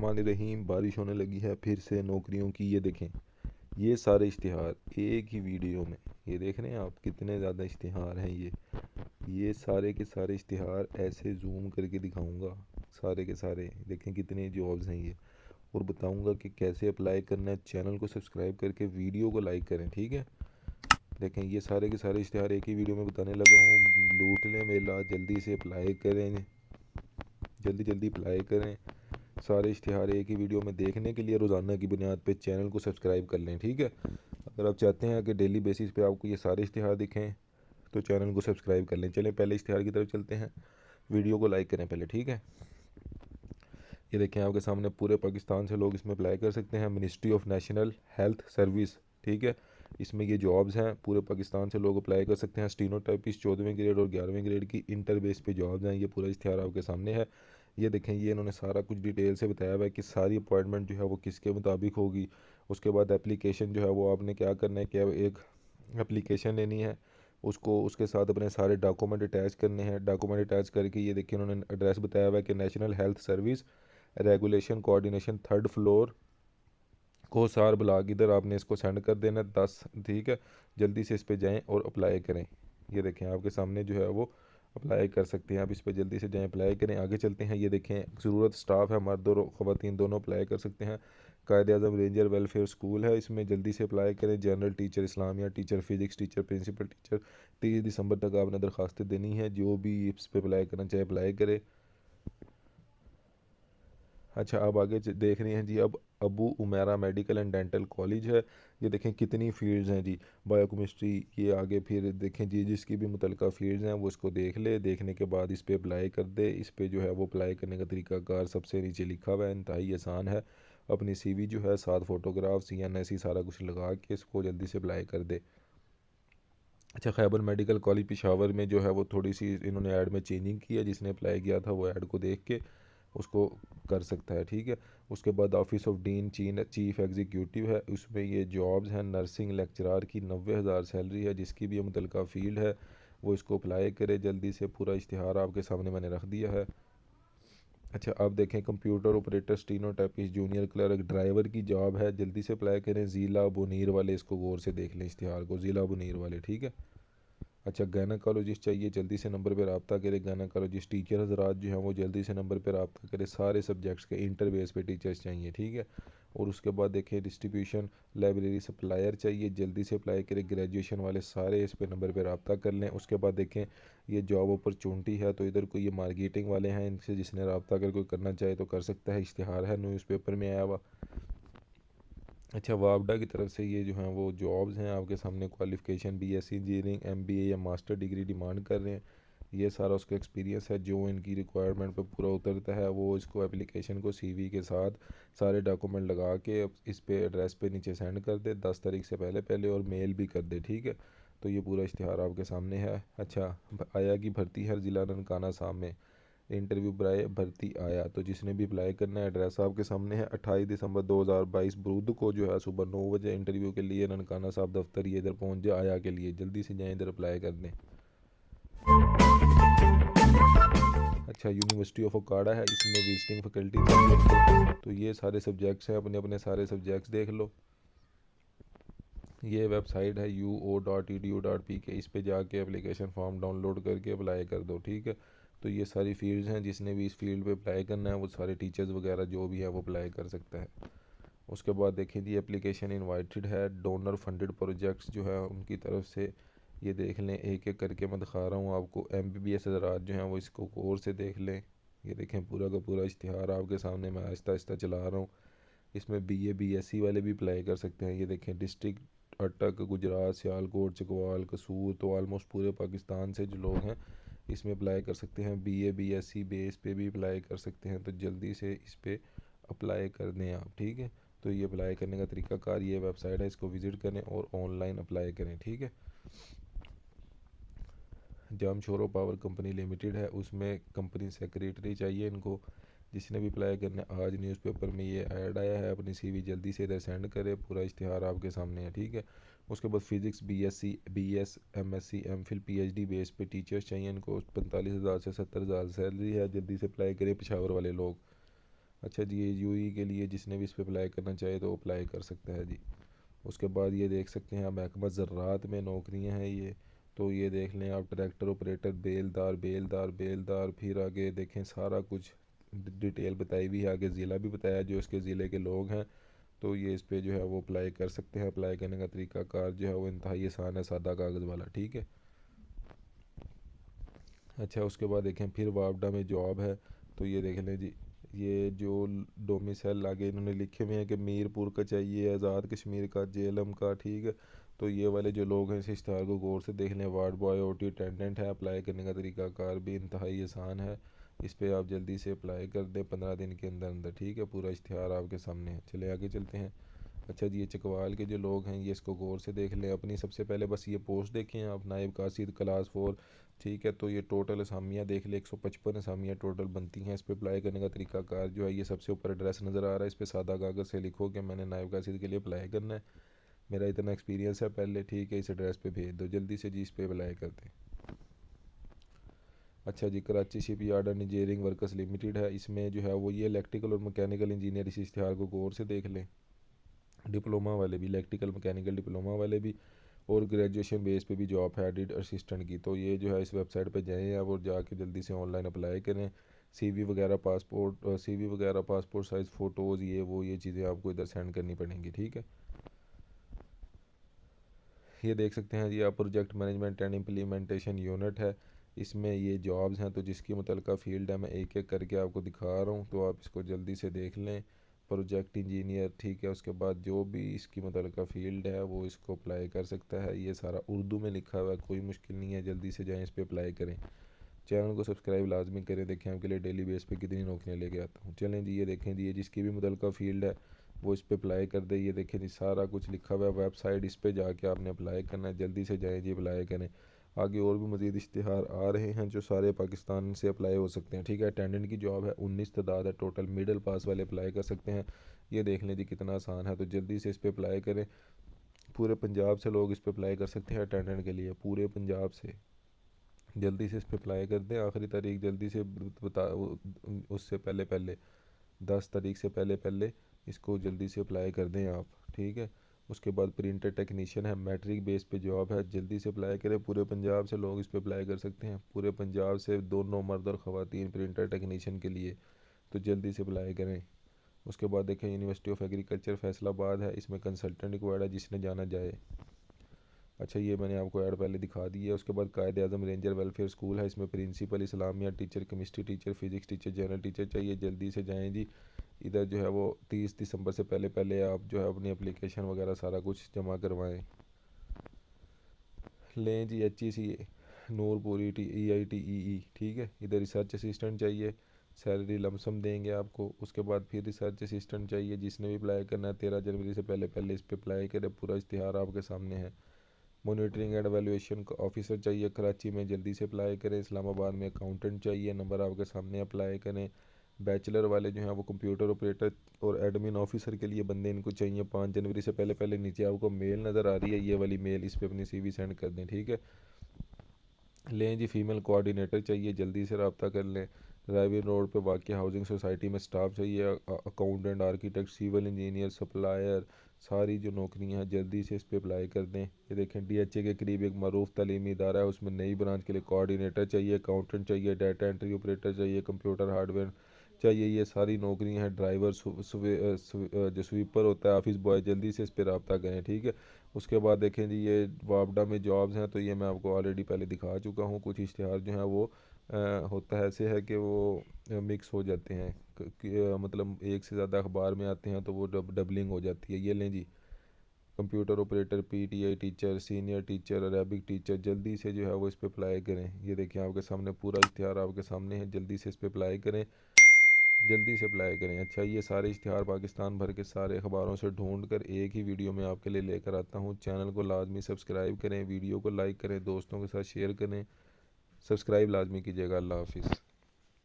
बिस्मिल्लाहिर्रहमानिर्रहीम। बारिश होने लगी है फिर से नौकरियों की। ये देखें, ये सारे इश्तिहार एक ही वीडियो में। ये देख रहे हैं आप कितने ज़्यादा इश्तिहार हैं। ये सारे के सारे इश्तिहार ऐसे जूम करके दिखाऊंगा। सारे के सारे देखें कितने जॉब्स हैं ये, और बताऊंगा कि कैसे अप्लाई करना है। चैनल को सब्सक्राइब करके वीडियो को लाइक करें, ठीक है। देखें ये सारे के सारे इश्तिहार एक ही वीडियो में बताने लगा हूँ। लूट लें मेला, जल्दी से अप्लाई करें, जल्दी जल्दी अप्लाई करें। सारे इश्तिहार एक ही वीडियो में देखने के लिए रोज़ाना की बुनियाद पे चैनल को सब्सक्राइब कर लें, ठीक है। अगर आप चाहते हैं कि डेली बेसिस पे आपको ये सारे इश्तिहार दिखें तो चैनल को सब्सक्राइब कर लें। चलें पहले इश्तिहार की तरफ चलते हैं। वीडियो को लाइक करें पहले, ठीक है। ये देखें आपके सामने, पूरे पाकिस्तान से लोग इसमें अप्लाई कर सकते हैं। Ministry of national health service, ठीक है। इसमें ये जॉब्स हैं, पूरे पाकिस्तान से लोग अप्लाई कर सकते हैं। स्टीनोटाइपिस्ट 14वें ग्रेड और 11वें ग्रेड की इंटर बेस पे जॉब्स हैं। ये पूरा इश्तिहार आपके सामने है। ये देखें, ये इन्होंने सारा कुछ डिटेल से बताया हुआ है कि सारी अपॉइंटमेंट जो है वो किसके मुताबिक होगी। उसके बाद एप्लीकेशन जो है वो आपने क्या करना है कि एक एप्लीकेशन लेनी है, उसको उसके साथ अपने सारे डॉक्यूमेंट अटैच करने हैं। डॉक्यूमेंट अटैच करके ये देखिए उन्होंने एड्रेस बताया हुआ है कि national health service regulation coordination 3rd floor Kohsar block, इधर आपने इसको सेंड कर देना 10, ठीक है। जल्दी से इस पे जाएं और अप्लाई करें। ये देखें आपके सामने जो है वो अप्लाई कर सकते हैं आप। इस पे जल्दी से जाएं, अप्लाई करें। आगे चलते हैं। ये देखें, ज़रूरत स्टाफ है, मर्द और ख़वातीन दोनों अप्लाई कर सकते हैं। कायद-ए-आज़म रेंजर वेलफेयर स्कूल है, इसमें जल्दी से अप्लाई करें। जनरल टीचर, इस्लामिया teacher, physics teacher, principal teacher. 30 दिसंबर तक आपने दरख्वास्तें देनी है। जो भी इस पर अप्लाई करना चाहे अप्लाई करे। अच्छा, अब आगे देख रहे हैं जी। अब Abu Umera medical and dental college है। ये देखें कितनी फ़ील्ड्स हैं जी, बायोकेमिस्ट्री। ये आगे फिर देखें जी, जिसकी भी मुतलका फ़ील्ड्स हैं वो इसको देख ले। देखने के बाद इस पर अप्लाई कर दे। इस पर जो है वो अप्लाई करने का तरीकाकार सबसे नीचे लिखा हुआ है, इंतहाई आसान है। अपनी CV जो है, 7 फ़ोटोग्राफ, CNSE सारा कुछ लगा के इसको जल्दी से अप्लाई कर दे। अच्छा, खैबर मेडिकल कॉलेज पेशावर में जो है वो थोड़ी सी इन्होंने ऐड में चेंजिंग की है। जिसने अप्लाई किया था वो ऐड को देख के उसको कर सकता है, ठीक है। उसके बाद office of dean chief executive है, उसमें ये जॉब्स हैं। नर्सिंग लेक्चरार की 90,000 सैलरी है। जिसकी भी मुतलका फ़ील्ड है वो इसको अप्लाई करे जल्दी से। पूरा इश्तिहार आपके सामने मैंने रख दिया है। अच्छा, आप देखें, computer operator, stenotypist, junior clerk, driver की जॉब है। जल्दी से अप्लाई करें। ज़िला बुनीर वाले इसको गौर से देख लें इश्तिहार को, ज़िला बुनीर वाले, ठीक है। अच्छा, गायनाकोलॉजिस्ट चाहिए, जल्दी से नंबर पे रब्ता करें। गायनाकोलॉजिस्ट टीचर हजरात जो हैं वो जल्दी से नंबर पे रब्ता करें। सारे सब्जेक्ट्स के इंटर बेस पे टीचर्स चाहिए, ठीक है। और उसके बाद देखें, डिस्ट्रीब्यूशन लाइब्रेरी सप्लायर चाहिए, जल्दी से अप्लाई करें। ग्रेजुएशन वाले सारे इस पे नंबर पे रब्ता कर लें। उसके बाद देखें, ये जॉब अपॉर्चुनिटी है, तो इधर कोई ये मार्केटिंग वाले हैं, इनसे जिसने रब्ता कर कोई करना चाहे तो कर सकता है। इश्तिहार है, न्यूज़पेपर में आया हुआ। अच्छा, वापडा की तरफ से ये जो हैं वो जॉब्स हैं आपके सामने। क्वालिफ़िकेशन BSc इंजीनियरिंग, MBA या मास्टर डिग्री डिमांड कर रहे हैं। ये सारा उसका एक्सपीरियंस है जो इनकी रिक्वायरमेंट पे पूरा उतरता है। वो इसको एप्लीकेशन को CV के साथ सारे डॉक्यूमेंट लगा के इस पे एड्रेस पे नीचे सेंड कर दे 10 तारीख से पहले पहले, और मेल भी कर दे, ठीक है। तो ये पूरा इश्तिहार आपके सामने है। अच्छा, आया की भर्ती हर ज़िला ननकाना साहब में इंटरव्यू ब्राय भर्ती आया, तो जिसने भी अप्लाई करना है एड्रेस आपके सामने है। 28 दिसंबर 2022 बुध को जो है सुबह 9 बजे इंटरव्यू के लिए ननकाना साहब दफ्तर ये इधर पहुंच जाए आया के लिए। जल्दी से जाएं, इधर अप्लाई कर दें। अच्छा, यूनिवर्सिटी ऑफ ओकाड़ा है, इसमें विजिटिंग फैकल्टी, तो ये सारे सब्जेक्ट्स हैं, अपने अपने सारे सब्जेक्ट्स देख लो। ये वेबसाइट है uo.edu.pk, इस पे जाके एप्लीकेशन फॉर्म डाउनलोड करके अप्लाई कर दो, ठीक है। तो ये सारी फील्ड्स हैं, जिसने भी इस फील्ड पे अप्लाई करना है वो सारे टीचर्स वगैरह जो भी है वो अप्लाई कर सकता है। उसके बाद देखें जी, एप्लीकेशन इनवाइटेड है। डोनर फंडेड प्रोजेक्ट्स जो है उनकी तरफ से, ये देख लें, एक एक करके मैं दिखा रहा हूँ आपको। MBBS हजरात जो हैं वो इसको गौर से देख लें। ये देखें पूरा का पूरा इश्तिहार आपके सामने मैं आहिस्ता आहिस्ता चला रहा हूँ। इसमें BA BSc वाले भी अप्लाई कर सकते हैं। ये देखें, डिस्ट्रिक्ट अटक, गुजरात, सियालकोट, चकवाल, कसूर, तो आलमोस्ट पूरे पाकिस्तान से जो लोग हैं इसमें अप्लाई कर सकते हैं। BA BSc बेस पे भी अप्लाई कर सकते हैं। तो जल्दी से इस पे अप्लाई कर दें आप, ठीक है। तो ये अप्लाई करने का तरीकाकार, ये वेबसाइट है, इसको विज़िट करें और ऑनलाइन अप्लाई करें, ठीक है। जामशोरो पावर कंपनी लिमिटेड है, उसमें कंपनी सेक्रेटरी चाहिए इनको। जिसने भी अप्लाई करना है, आज न्यूज़पेपर में ये ऐड आया है, अपनी CV जल्दी से इधर सेंड करे। पूरा इश्तिहार आपके सामने है, ठीक है। उसके बाद physics BSc BS MSc MPhil PhD base पे टीचर्स चाहिए इनको। 45,000 से 70,000 सैलरी है। जल्दी से अप्लाई करें पेशावर वाले लोग। अच्छा जी, ये यूई के लिए जिसने भी इस पर अप्लाई करना चाहे तो अप्लाई कर सकता है जी। उसके बाद ये देख सकते हैं आप महकमा ज़राअत में नौकरियां हैं ये। तो ये देख लें आप, ट्रैक्टर ऑपरेटर, बेलदार बेलदार बेलदार, फिर आगे देखें सारा कुछ डिटेल बताई हुई है, आगे ज़िला भी बताया जो इसके ज़िले के लोग हैं। तो ये इस पे जो है वो अप्लाई कर सकते हैं। अप्लाई करने का तरीकाकार जो है वो इंतहाई आसान है, सादा कागज़ वाला, ठीक है। अच्छा, उसके बाद देखें फिर वापडा में जॉब है। तो ये देख लें जी, ये जो डोमिसाइल आगे इन्होंने लिखे हुए हैं कि मीरपुर का चाहिए, आज़ाद कश्मीर का, जेलम का, ठीक है। तो ये वाले जो लोग हैं इस इश्तहार को गौर से देख लें। वार्ड बॉय, ओटी अटेंडेंट है। अप्लाई करने का तरीकाकार भी इंतहाई आसान है। इस पर आप जल्दी से अप्लाई कर दें 15 दिन के अंदर अंदर, ठीक है। पूरा इश्तहार आपके सामने है। चले आगे चलते हैं। अच्छा जी, ये चकवाल के जो लोग हैं ये इसको गौर से देख लें अपनी। सबसे पहले बस ये पोस्ट देखें आप, नायब कासिद क्लास 4, ठीक है। तो ये टोटल असामियाँ देख ले, 155 असामियाँ टोटल बनती हैं। इस पर अप्लाई करने का तरीकाकार जो है ये सबसे ऊपर एड्रेस नज़र आ रहा है, इस पर सादा कागज़ से लिखो कि मैंने नायब कासिद के लिए अप्लाई करना है, मेरा इतना एक्सपीरियंस है पहले, ठीक है। इस एड्रेस पे भेज दो जल्दी से जी, इस पर अप्लाई कर दें। अच्छा जी, Karachi ship yard and engineering workers limited है। इसमें जो है वो ये इलेक्ट्रिकल और मैकेनिकल इंजीनियर, इस इश्तिहार को गौर से देख लें। डिप्लोमा वाले भी, इलेक्ट्रिकल मैकेनिकल डिप्लोमा वाले भी, और ग्रेजुएशन बेस पे भी जॉब है एडिट असिस्टेंट की। तो ये जो है इस वेबसाइट पे जाएँ आप और जाके जल्दी से ऑनलाइन अप्लाई करें। सीवी वगैरह, पासपोर्ट, सीवी वगैरह, पासपोर्ट साइज़ फ़ोटोज़, ये चीज़ें आपको इधर सेंड करनी पड़ेंगी, ठीक है। ये देख सकते हैं, ये project management and implementation unit है। इसमें ये जॉब्स हैं, तो जिसकी मुतलका फ़ील्ड है मैं एक एक करके आपको दिखा रहा हूँ, तो आप इसको जल्दी से देख लें। प्रोजेक्ट इंजीनियर, ठीक है। उसके बाद जो भी इसकी मुतलका फ़ील्ड है वो इसको अप्लाई कर सकता है। ये सारा उर्दू में लिखा हुआ है, कोई मुश्किल नहीं है, जल्दी से जाएँ इस पर अप्लाई करें। चैनल को सब्सक्राइब लाजमी करें, देखें आपके लिए डेली बेस पे कितनी नौकरियाँ लेके आता हूँ। चलें जी, ये देखें जी, ये जिसकी भी मुतलका फ़ील्ड है वो इस पर अप्लाई कर दे। ये देखें जी, सारा कुछ लिखा हुआ है वेबसाइट, इस पर जाके आपने अप्लाई करना है। जल्दी से जाएँ जी, अप्लाई करें। आगे और भी मज़ीद इश्तिहार आ रहे हैं जो सारे पाकिस्तान से अप्लाई हो सकते हैं, ठीक है। अटेंडेंट की जॉब है, 19 तादाद है टोटल, मिडिल पास वाले अप्लाई कर सकते हैं। ये देख लें जी कितना आसान है, तो जल्दी से इस पर अप्लाई करें। पूरे पंजाब से लोग इस पर अप्लाई कर सकते हैं अटेंडेंट के लिए, पूरे पंजाब से। जल्दी से इस पर अप्लाई कर दें। आखिरी तारीख जल्दी से बता, उससे पहले पहले 10 तारीख से पहले पहले इसको जल्दी से अप्लाई कर दें आप, ठीक है। उसके बाद प्रिंटर टेक्नीशियन है, मैट्रिक बेस पे जॉब है, जल्दी से अप्लाई करें। पूरे पंजाब से लोग इस पर अप्लाई कर सकते हैं, पूरे पंजाब से, दोनों मर्द और ख़वातीन प्रिंटर टेक्नीशियन के लिए। तो जल्दी से अप्लाई करें। उसके बाद देखें, यूनिवर्सिटी ऑफ एग्रीकल्चर फैसलाबाद है, इसमें कंसल्टेंट रिक्वायर्ड है, जिसने जाना जाए। अच्छा, ये मैंने आपको ऐड पहले दिखा दी है। उसके बाद Quaid Azam ranger welfare school है, इसमें प्रिंसिपल, इस्लामिया teacher, chemistry teacher, physics teacher, general teacher चाहिए। जल्दी से जाएँ जी। इधर जो है वो 30 दिसंबर से पहले पहले आप जो है अपनी एप्लीकेशन वगैरह सारा कुछ जमा करवाएं। लें जी, HEC नूरपुरी EITEE, ठीक है। इधर रिसर्च असिस्टेंट चाहिए, सैलरी लमसम देंगे आपको। उसके बाद फिर रिसर्च असिस्टेंट चाहिए, जिसने भी अप्लाई करना है 13 जनवरी से पहले पहले इस पर अप्लाई करें। पूरा इश्तिहार आपके सामने है। मॉनिटरिंग एंड एवेलुएशन का ऑफिसर चाहिए कराची में, जल्दी से अप्लाई करें। इस्लामाबाद में अकाउंटेंट चाहिए, नंबर आपके सामने, अप्लाई करें। बैचलर वाले जो हैं वो कंप्यूटर ऑपरेटर और एडमिन ऑफिसर के लिए बंदे इनको चाहिए 5 जनवरी से पहले पहले। नीचे आपको मेल नज़र आ रही है, ये वाली मेल, इस पर अपनी CV सेंड कर दें, ठीक है। लें जी, फीमेल कोऑर्डिनेटर चाहिए, जल्दी से रब्ता कर लें। ड्राइविंग रोड पे वाक़या हाउसिंग सोसाइटी में स्टाफ चाहिए, accountant, architect, civil engineer, supplier, सारी जो नौकरियां हैं जल्दी से इस पर अप्लाई कर दें। ये देखें, DHA के करीब एक मरूफ तालीमी इदारा है, उसमें नई ब्रांच के लिए कोऑर्डिनेटर चाहिए, अकाउंटेंट चाहिए, डाटा एंट्री ऑपरेटर चाहिए, कंप्यूटर हार्डवेयर चाहिए। ये सारी नौकरियां हैं। ड्राइवर, जो स्वीपर होता है, ऑफिस बॉय, जल्दी से इस पर रब्ता करें, ठीक है। उसके बाद देखें जी, ये वापडा में जॉब्स हैं, तो ये मैं आपको ऑलरेडी पहले दिखा चुका हूँ। कुछ इश्तिहार जो हैं वो होता है ऐसे है कि वो मिक्स हो जाते हैं, मतलब एक से ज़्यादा अखबार में आते हैं तो वो डबलिंग हो जाती है। ये लें जी, computer operator, PTI teacher, senior teacher, Arabic teacher, जल्दी से जो है वो इस पर अप्लाई करें। ये देखिए आपके सामने पूरा इश्तिहार आपके सामने है, जल्दी से इस पर अप्लाई करें, जल्दी से अप्लाई करें। अच्छा, ये सारे इश्तिहार पाकिस्तान भर के सारे अखबारों से ढूंढ कर एक ही वीडियो में आपके लिए लेकर आता हूँ। चैनल को लाजमी सब्सक्राइब करें, वीडियो को लाइक करें, दोस्तों के साथ शेयर करें, सब्सक्राइब लाजमी कीजिएगा। अल्लाह हाफिज़।